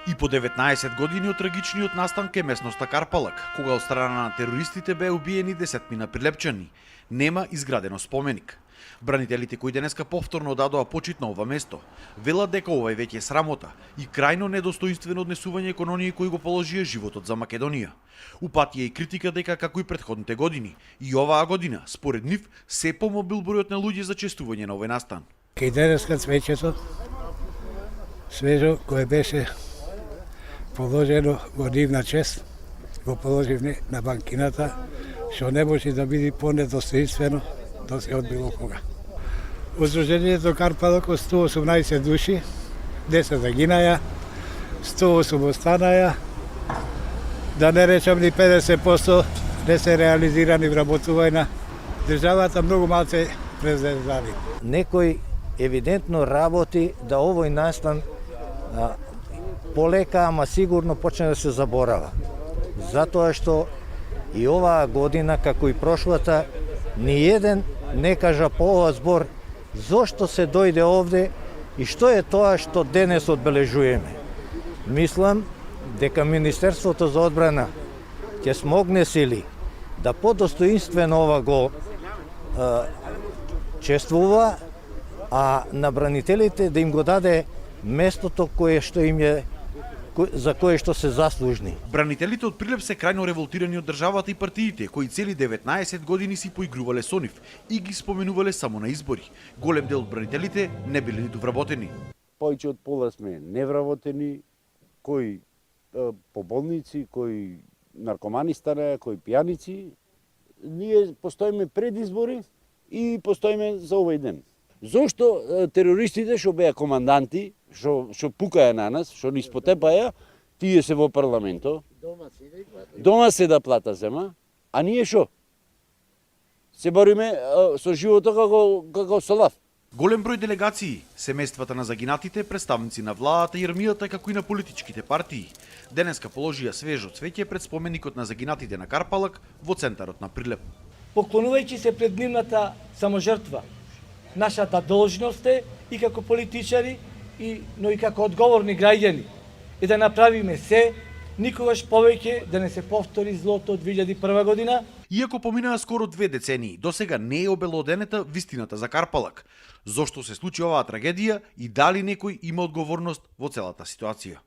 И по 19 години од трагичниот настан ке местноста Карпалак, кога од страна на терористите беа убиени десетмина прилепчани, нема изградено споменик. Бранителите кои денеска повторно дадоа почит на ова место, велат дека ова е веќе срамота и крајно недостоинствено однесување кон оние кои го положија животот за Македонија. Упатија и критика дека како и претходните години, и оваа година, според нив, се помобил бројот на луѓе за честување на овој настан. Кај денеска цвеќето, свежо, кое беше положено во нивна чест, го положивме на банкината, што не може да биде понедостоинствено од било кога. Удруженијето Карпалак од 118 души, 10 загинаја, 108 останаја, да не речам ни 50% не се реализирани вработувања. Државата многу малце презервави. Некој евидентно работи да овој настан полека, ама сигурно почне да се заборава. Затоа што и оваа година, како и прошлата, ни еден не кажа по овој збор зошто се дојде овде и што е тоа што денес одбележуваме. Мислам дека Министерството за одбрана ќе смогне сили да подостоинствено ова го чествува, а на бранителите да им го даде местото кое што им е за кое што се заслужни. Бранителите од Прилеп се крајно револтирани од државата и партиите, кои цели 19 години си поигрувале со нив и ги споменувале само на избори. Голем дел од бранителите не биле ниту вработени. Повеќе од пола сме невработени, кои по болници, кои наркомани станаја, кои пијаници. Ние постоиме пред избори и постоиме за овој ден. Зошто терористите што беа команданти, што пукаја на нас, што ни спотепаја, тие се во парламентот. Дома се да плата зема, а ние што? Се бориме со животот како со лав. Голем број делегации, семејствата на загинатите, представници на владата и армијата, како и на политичките партии, денеска положија свежо цвеќе пред споменикот на загинатите на Карпалак во центарот на Прилеп. Поклонувајќи се пред нивната саможртва, нашата должност е и како политичари, но и како одговорни граѓани, и да направиме се, никогаш повеќе да не се повтори злото од 2001 година. Иако поминаа скоро 2 децении, досега не е обелоденета вистината за Карпалак. Зошто се случи оваа трагедија и дали некој има одговорност во целата ситуација?